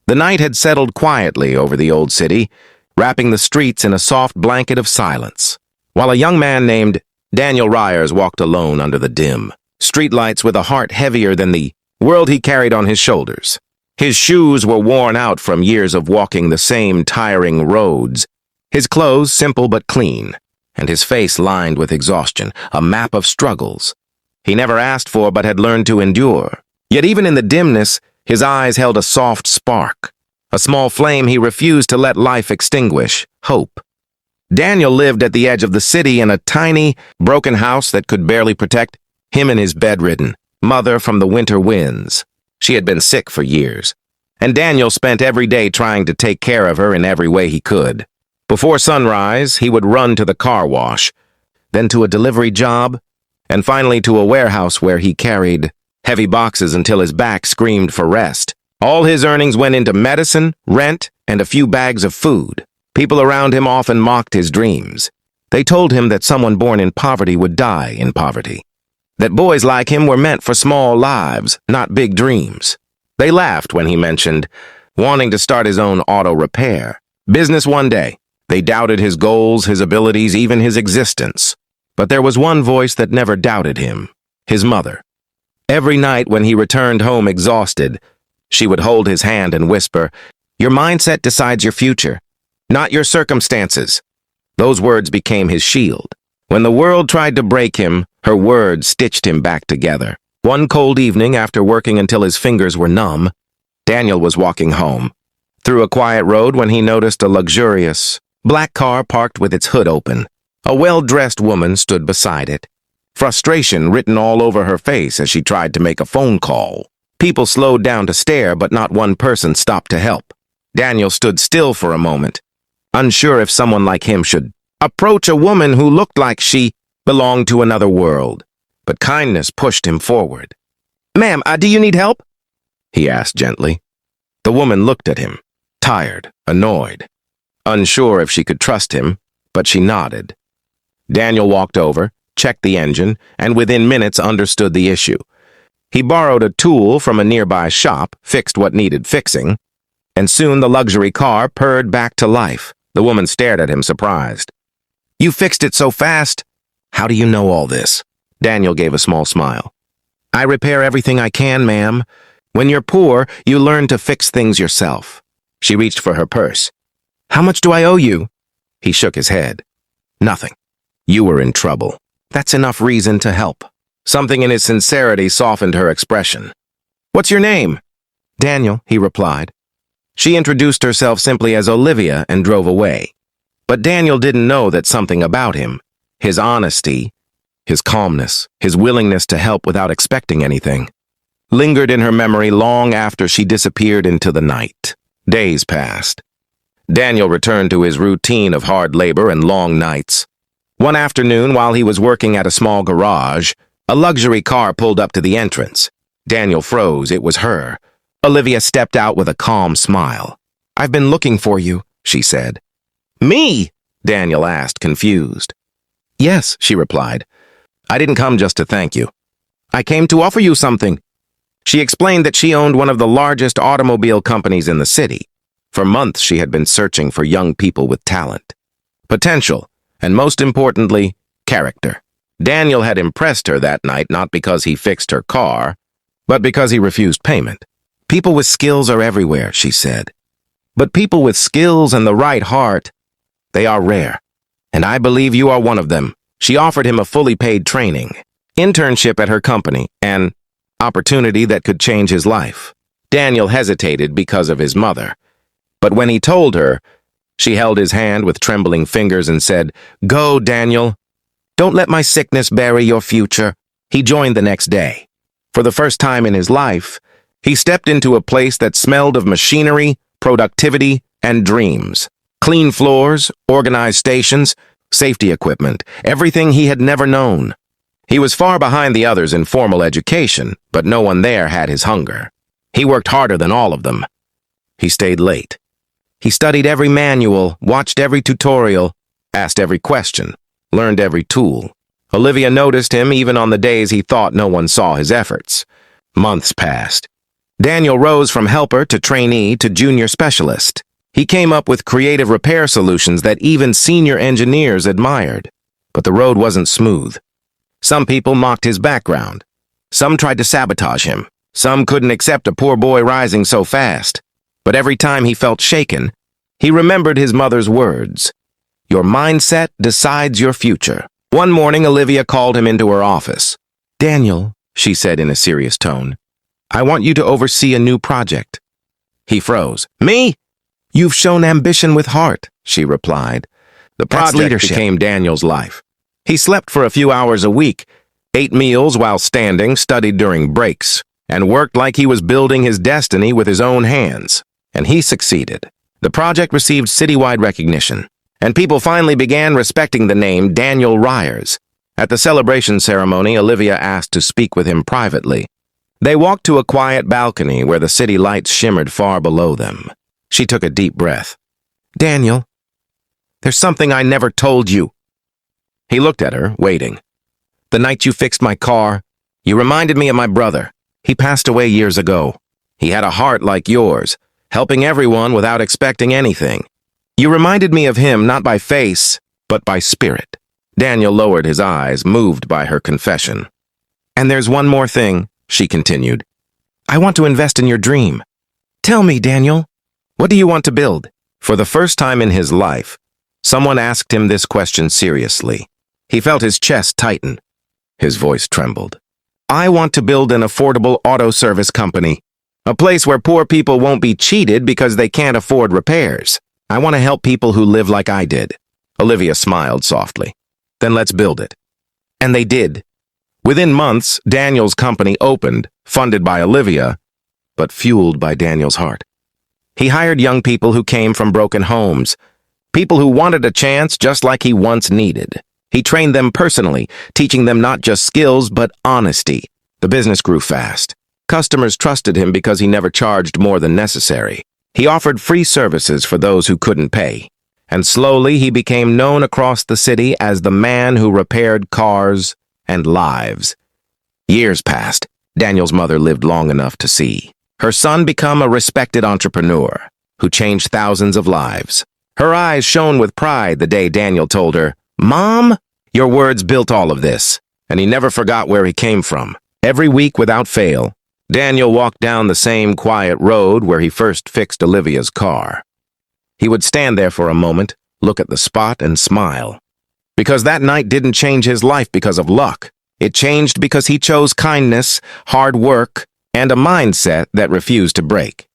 The night had settled quietly over the old city, wrapping the streets in a soft blanket of silence, while a young man named Daniel Ryers walked alone under the dim streetlights with a heart heavier than the world he carried on his shoulders. His shoes were worn out from years of walking the same tiring roads, his clothes simple but clean, and his face lined with exhaustion, a map of struggles he never asked for but had learned to endure. Yet even in the dimness, his eyes held a soft spark, a small flame he refused to let life extinguish, hope. Daniel lived at the edge of the city in a tiny, broken house that could barely protect him and his bedridden mother from the winter winds. She had been sick for years, and Daniel spent every day trying to take care of her in every way he could. Before sunrise, he would run to the car wash, then to a delivery job, and finally to a warehouse where he carried heavy boxes until his back screamed for rest. All his earnings went into medicine, rent, and a few bags of food. People around him often mocked his dreams. They told him that someone born in poverty would die in poverty, that boys like him were meant for small lives, not big dreams. They laughed when he mentioned wanting to start his own auto repair business one day. They doubted his goals, his abilities, even his existence. But there was one voice that never doubted him, his mother. Every night when he returned home exhausted, she would hold his hand and whisper, "Your mindset decides your future, not your circumstances." Those words became his shield. When the world tried to break him, her words stitched him back together. One cold evening, after working until his fingers were numb, Daniel was walking home through a quiet road when he noticed a luxurious black car parked with its hood open. A well-dressed woman stood beside it, frustration written all over her face as she tried to make a phone call. People slowed down to stare, but not one person stopped to help. Daniel stood still for a moment, unsure if someone like him should approach a woman who looked like she belonged to another world. But kindness pushed him forward. "Ma'am, do you need help?" he asked gently. The woman looked at him, tired, annoyed, unsure if she could trust him, but she nodded. Daniel walked over, checked the engine, and within minutes understood the issue. He borrowed a tool from a nearby shop, fixed what needed fixing, and soon the luxury car purred back to life. The woman stared at him, surprised. "You fixed it so fast. How do you know all this?" Daniel gave a small smile. "I repair everything I can, ma'am. When you're poor, you learn to fix things yourself." She reached for her purse. "How much do I owe you?" He shook his head. "Nothing. You were in trouble. That's enough reason to help." Something in his sincerity softened her expression. "What's your name?" "Daniel," he replied. She introduced herself simply as Olivia and drove away. But Daniel didn't know that something about him, his honesty, his calmness, his willingness to help without expecting anything, lingered in her memory long after she disappeared into the night. Days passed. Daniel returned to his routine of hard labor and long nights. One afternoon, while he was working at a small garage, a luxury car pulled up to the entrance. Daniel froze. It was her. Olivia stepped out with a calm smile. "I've been looking for you," she said. "Me?" Daniel asked, confused. "Yes," she replied. "I didn't come just to thank you. I came to offer you something." She explained that she owned one of the largest automobile companies in the city. For months, she had been searching for young people with talent, potential, and most importantly, character. Daniel had impressed her that night not because he fixed her car, but because he refused payment. "People with skills are everywhere," she said. "But people with skills and the right heart, they are rare. And I believe you are one of them." She offered him a fully paid training, internship at her company, an opportunity that could change his life. Daniel hesitated because of his mother. But when he told her, she held his hand with trembling fingers and said, "Go, Daniel. Don't let my sickness bury your future." He joined the next day. For the first time in his life, he stepped into a place that smelled of machinery, productivity, and dreams. Clean floors, organized stations, safety equipment, everything he had never known. He was far behind the others in formal education, but no one there had his hunger. He worked harder than all of them. He stayed late. He studied every manual, watched every tutorial, asked every question, learned every tool. Olivia noticed him even on the days he thought no one saw his efforts. Months passed. Daniel rose from helper to trainee to junior specialist. He came up with creative repair solutions that even senior engineers admired. But the road wasn't smooth. Some people mocked his background. Some tried to sabotage him. Some couldn't accept a poor boy rising so fast. But every time he felt shaken, he remembered his mother's words. Your mindset decides your future. One morning, Olivia called him into her office. Daniel, she said in a serious tone, I want you to oversee a new project. He froze. Me? You've shown ambition with heart, she replied. The project became Daniel's life. He slept for a few hours a week, ate meals while standing, studied during breaks, and worked like he was building his destiny with his own hands. And he succeeded. The project received citywide recognition, and people finally began respecting the name Daniel Ryers. At the celebration ceremony, Olivia asked to speak with him privately. They walked to a quiet balcony where the city lights shimmered far below them. She took a deep breath. Daniel, there's something I never told you. He looked at her, waiting. The night you fixed my car, you reminded me of my brother. He passed away years ago. He had a heart like yours, helping everyone without expecting anything. You reminded me of him not by face, but by spirit. Daniel lowered his eyes, moved by her confession. And there's one more thing, she continued. I want to invest in your dream. Tell me, Daniel, what do you want to build? For the first time in his life, someone asked him this question seriously. He felt his chest tighten. His voice trembled. I want to build an affordable auto service company. A place where poor people won't be cheated because they can't afford repairs. I want to help people who live like I did. Olivia smiled softly. Then let's build it. And they did. Within months, Daniel's company opened, funded by Olivia, but fueled by Daniel's heart. He hired young people who came from broken homes, people who wanted a chance just like he once needed. He trained them personally, teaching them not just skills, but honesty. The business grew fast. Customers trusted him because he never charged more than necessary. He offered free services for those who couldn't pay. And slowly he became known across the city as the man who repaired cars and lives. Years passed. Daniel's mother lived long enough to see her son become a respected entrepreneur who changed thousands of lives. Her eyes shone with pride the day Daniel told her, Mom, your words built all of this. And he never forgot where he came from. Every week without fail, Daniel walked down the same quiet road where he first fixed Olivia's car. He would stand there for a moment, look at the spot, and smile. Because that night didn't change his life because of luck. It changed because he chose kindness, hard work, and a mindset that refused to break.